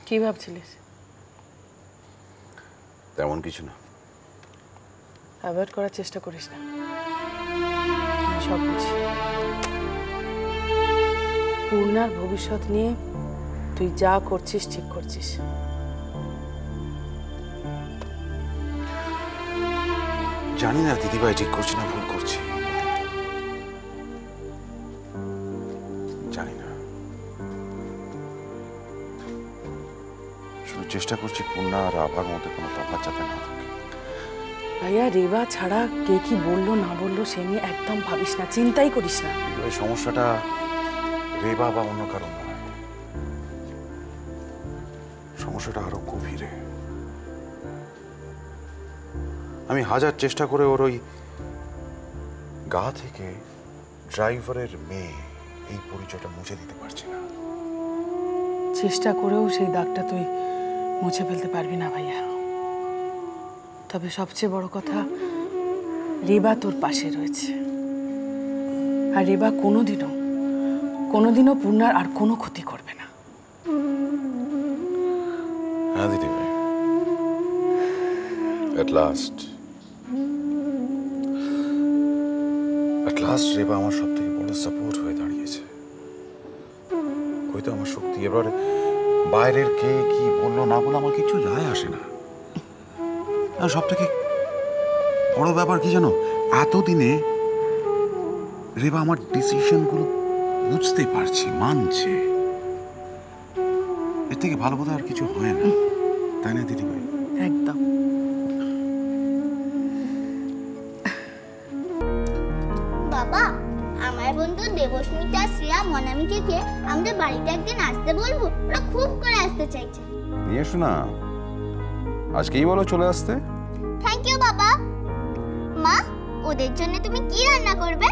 কি ভাবছিলিস? তেমন কিছু না। অ্যাভয়েড করার চেষ্টা করিস না, আমি সব বুঝি। পূর্ণার ভবিষ্যৎ নিয়ে তুই যা করছিস ঠিক করছিস। জানি না দিদিভাই ঠিক করছি না ভুল করছি, জানি না। শুধু চেষ্টা করছি পূর্ণা আর আবার মধ্যে কোনো তফাৎ যাতে না থাকে। ভাইয়া, রেবা ছাড়া কে কি বললো না বললো সে নিয়ে একদম ভাবিস না, চিন্তাই করিস না। এই সমস্যাটা রেবা বা অন্য কারণ নয়, সমস্যাটা আরো গভীরে। আমি হাজার চেষ্টা করে ওর ওই গা থেকে ড্রাইভারের মেয়ে এই পরিচয়টা মুছে দিতে পারছি না। চেষ্টা করেও সেই দাগটা তুই মুছে ফেলতে পারবি না ভাইয়া। তবে সবচেয়ে বড় কথা, রেবা তোর পাশে রয়েছে, আর রেবা কোনোদিনও পূর্ণার আর কোনো ক্ষতি করবে না। হ্যাঁ দিদি ভাই, at last রেবা আমার সব থেকে বড় সাপোর্ট হয়ে দাঁড়িয়েছে। হয়তো আমার শক্তি, এবারে বাইরের কে কি বললো না বললো আমার কিছু যায় আসে না। আর সব থেকে বড় ব্যাপার কি জানো, এতদিনে রেবা আমার ডিসিশনগুলো বুঝতে পারছি, মানছে। এর থেকে ভালো বোধ আর কিছু হয় না, তাই না দিদি ভাই? একদম। বাবা, আমার বন্ধু দেবস্মিতা, শ্রেয়া, মনামিকে কে আমাদের বাড়িতে একদিন আসতে বলবো? ওরা খুব করে আসতে চাইছে। নিয়ে এসো না, আজকেই বলো চলে আসতে। থ্যাংক ইউ বাবা। মা, ওদের জন্য তুমি কি রান্না করবে?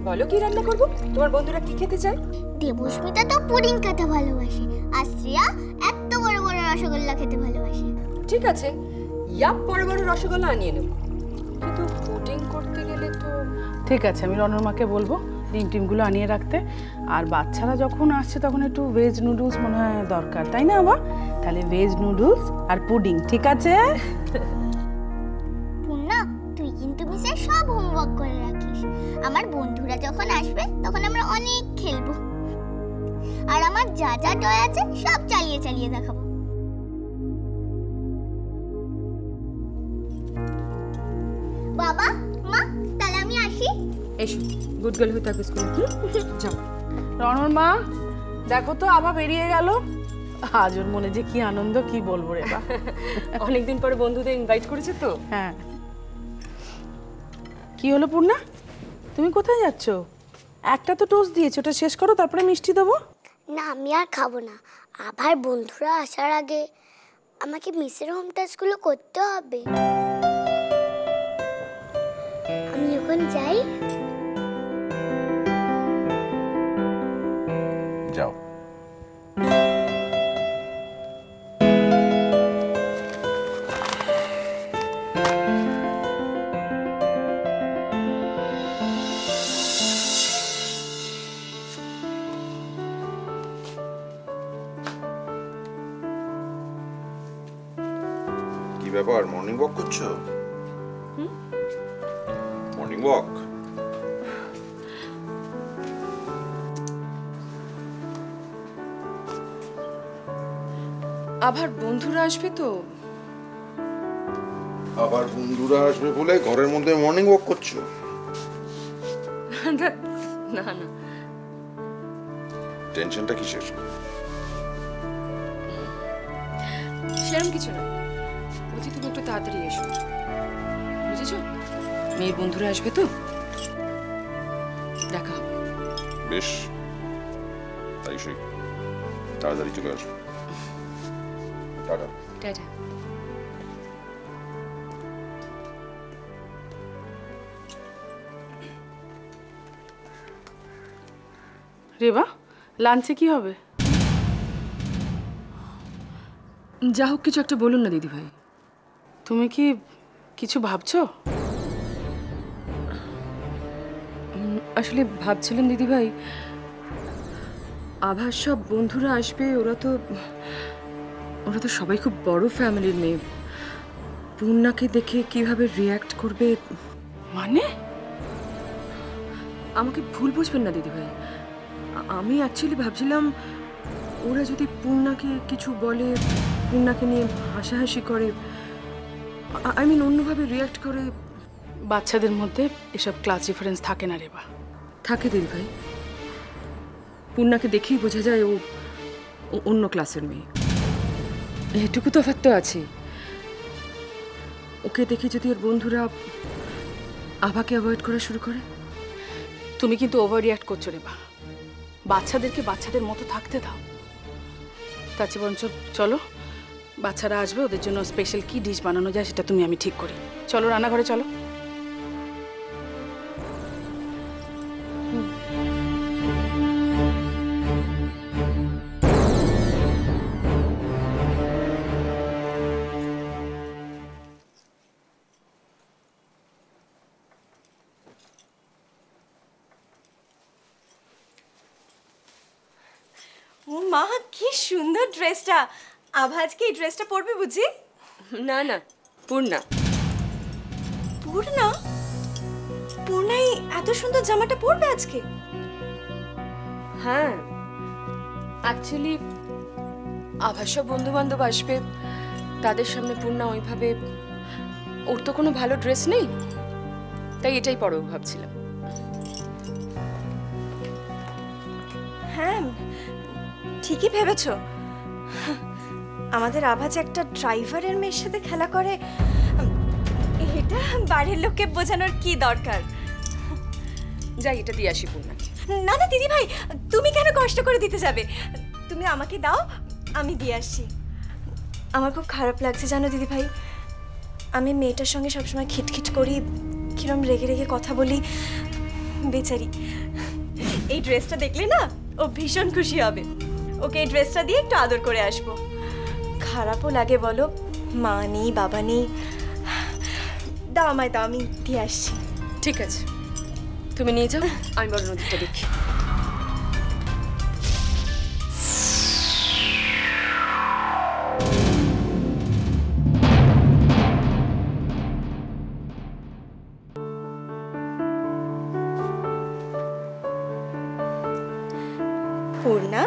বলো কি রান্না করব? তোমার বন্ধুরা কি খেতে চায়? দেবস্মিতা তো পুডিং খেতে ভালোবাসে, আর শ্রেয়া এত বড় বড় রসগোল্লা খেতে ভালোবাসে। ঠিক আছে, বড় বড় রসগোল্লা আনিয়ে নেব, কিন্তু পুডিং করতে গেলে তো। ঠিক আছে, আমি রনর মাকে বলবো ডিমগুলো আনিয়ে রাখতে। আর বাচ্চারা যখন আসছে তখন একটু ভেজ নুডলস মনে হয় দরকার, তাই না বাবা? তাহলে ভেজ নুডলস আর পুডিং, ঠিক আছে? পূর্ণা, তুই কিন্তু মিসের সব হোমওয়ার্ক করে রাখিস। আমার বন্ধুরা যখন আসবে তখন আমরা অনেক খেলবো, আর আমার যা যা টয় আছে সব চালিয়ে চালিয়ে দেখাবো। বাবা, মা, তাহলে আমি আসি। এসো, গুড গার্ল হয়ে থাকবে স্কুলে। যাও। রনর মা, দেখো তো আবার বেরিয়ে গেল। আজ ওর মনে যে কি আনন্দ, কি বলবো রে বা। অনেকদিন পরে বন্ধুদের ইনভাইট করেছে তো। হ্যাঁ। কি হলো পূর্ণা, তুমি কোথায় যাচ্ছ? একটা তো টোস্ট দিয়েছো, ওটা শেষ করো, তারপরে মিষ্টি দেবো। না, আমি আর খাবো না। আবার বন্ধুরা আসার আগে আমাকে মিসের হোম টাস্কগুলো করতে হবে। আমি এখন যাই। যাও। কি ব্যাপার, মর্নিং ওয়াক করছো? Morning walk? আবার বন্ধুরা আসবে তো। আবার বন্ধুরা আসবে বলে ঘরের মধ্যে মর্নিং ওয়াক করছো? না না, টেনশনটা কিসের? সেরকম কিছু না, বলছি তুমি একটু তাড়াতাড়ি এসো, বুঝেছো? মেয়ের বন্ধুরা আসবে তো, দেখা হবে। বেশ, তাই সেই তাড়াতাড়ি চলে আসবো। টাটা। টাটা। রেবা, লাঞ্চে কি হবে? যা হোক কিছু একটা বলুন না দিদি ভাই। তুমি কি কিছু ভাবছো? আসলে ভাবছিলাম দিদি ভাই, আভার সব বন্ধুরা আসবে, ওরা তো ওরা তো সবাই খুব বড় ফ্যামিলির মেয়ে, পূর্ণাকে দেখে কিভাবে রিয়্যাক্ট করবে। মানে আমাকে ভুল বুঝবেন না দিদিভাই, আমি অ্যাকচুয়ালি ভাবছিলাম ওরা যদি পূর্ণাকে কিছু বলে, পূর্ণাকে নিয়ে হাসাহাসি করে, আই মিন অন্যভাবে রিয়্যাক্ট করে। বাচ্চাদের মধ্যে এসব ক্লাস ডিফারেন্স থাকে না রেবা। থাকে দিদিভাই, পূর্ণাকে দেখেই বোঝা যায় ও অন্য ক্লাসের মেয়ে। এটুকু তফাৎ তো আছে। ওকে দেখে যদি ওর বন্ধুরা আভাকে অ্যাভয়েড করা শুরু করে। তুমি কিন্তু ওভার রিয়াক্ট করছো রেবা। বাচ্চাদেরকে বাচ্চাদের মতো থাকতে দাও। তার চেয়ে বরঞ্চ চলো, বাচ্চারা আসবে, ওদের জন্য স্পেশাল কি ডিশ বানানো যায় সেটা তুমি আমি ঠিক করি। চলো রান্নাঘরে চলো। ও মা, কি সুন্দর ড্রেসটা! আভা আজকে এই ড্রেসটা পরবে বুঝি? না না, পূর্ণা। পূর্ণা? পূর্ণাই এত সুন্দর জামাটা পরবে আজকে? হ্যাঁ, অ্যাকচুয়ালি আভার সব বন্ধু বান্ধব আসবে, তাদের সামনে পূর্ণা ওইভাবে, ওর তো কোনো ভালো ড্রেস নেই, তাই এটাই পরব ভাবছিলাম। হ্যাঁ, ঠিকই ভেবেছো। আমাদের আভা যে একটা ড্রাইভারের মেয়ের সাথে খেলা করে, এটা বাড়ির লোককে বোঝানোর কি দরকার? যাই, এটা দিয়ে আসি পূর্ণাকে। না না দিদি ভাই, তুমি কেন কষ্ট করে দিতে যাবে? তুমি আমাকে দাও, আমি দিয়ে আসছি। আমার খুব খারাপ লাগছে জানো দিদি ভাই, আমি মেয়েটার সঙ্গে সবসময় খিটখিট করি, কিরম রেগে রেগে কথা বলি, বেচারি। এই ড্রেসটা দেখলে না ও ভীষণ খুশি হবে। ওকে এই ড্রেসটা দিয়ে একটু আদর করে আসবো। খারাপও লাগে বলো, মা নেই বাবা নেই। দাও আমায় দাও, আমি দিয়ে আসছি। ঠিক আছে, তুমি নিয়ে যাও, আমি বড় নদীটা দেখি। পূর্ণা,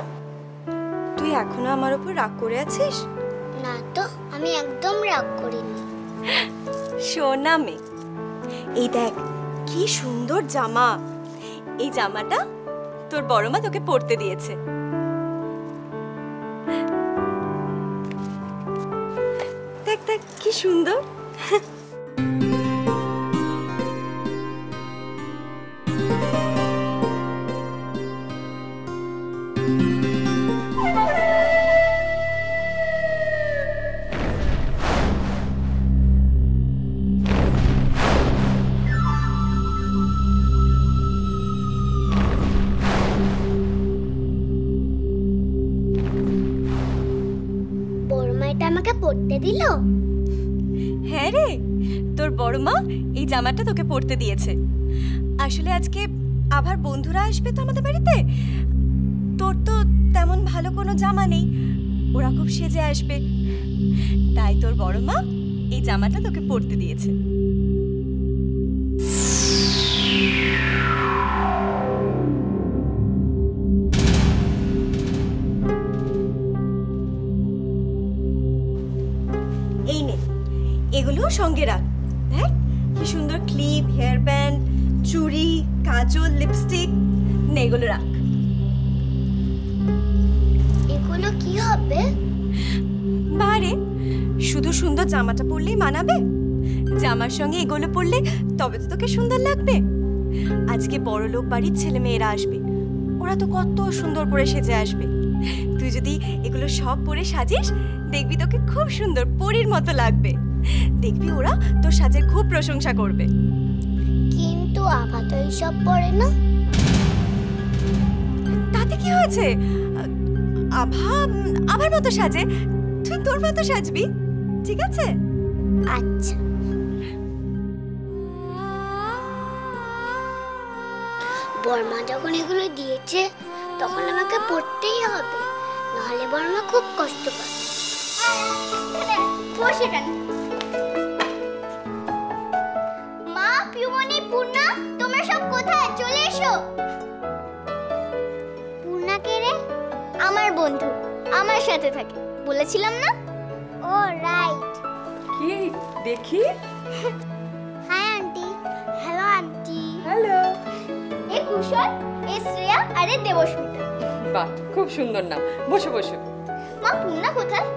তুই এখনো আমার উপর রাগ করে আছিস? না তো, আমি একদম রাগ করিনি। সোনা মেয়ে, এই দেখ কি সুন্দর জামা। এই জামাটা তোর বড় মা তোকে পরতে দিয়েছে। দেখ দেখ কি সুন্দর। আমাকে পরতে দিল? হ্যাঁ রে, তোর বড় মা এই জামাটা তোকে পরতে দিয়েছে। আসলে আজকে আবার বন্ধুরা আসবে তো আমাদের বাড়িতে, তোর তো তেমন ভালো কোনো জামা নেই, ওরা খুব সেজে আসবে, তাই তোর বড় মা এই জামাটা তোকে পরতে দিয়েছে। এই নে, এগুলো সঙ্গে রাখ। দেখ কি সুন্দর ক্লিপ, হেয়ার ব্যান্ড, চুড়ি, কাজল, লিপস্টিক, নে এগুলো রাখ। এগুলো কি হবে? বারে, শুধু সুন্দর জামাটা পরলেই মানাবে? জামার সঙ্গে এগুলো পরলে তবে তো তোকে সুন্দর লাগবে। আজকে বড় লোক বাড়ির ছেলে মেয়েরা আসবে, ওরা তো কত সুন্দর করে সেজে আসবে। তুই যদি এগুলো সব পরে সাজিস, দেখবি তোকে খুব সুন্দর পরীর মতো লাগবে। দেখবি ওরা তোর সাজের খুব প্রশংসা করবে। কিন্তু আভা তো এইসব পরে না। তাতে কি হয়েছে? আভার মতো সাজে, তুই তোর মতো সাজবি, ঠিক আছে? আচ্ছা। বর্মা যখন এগুলো দিয়েছে তখন আমাকে পড়তেই হবে, নাহলে বর্মা খুব কষ্ট পাবে। বস এখানে। মা, পিউমনি, পূর্ণা, তোমরা সব কোথায়? চলে এসো। পূর্ণা কে রে? আমার বন্ধু, আমার সাথে থাকে, বলেছিলাম না? Oh right. কি দেখি? Hi aunty. Hello aunty. Hello. এ কুশল, এ শ্রেয়া, আরে দেবস্মিতা। বাহ, খুব সুন্দর নাম। বসো বসো। মা, পূর্ণা কোথায়?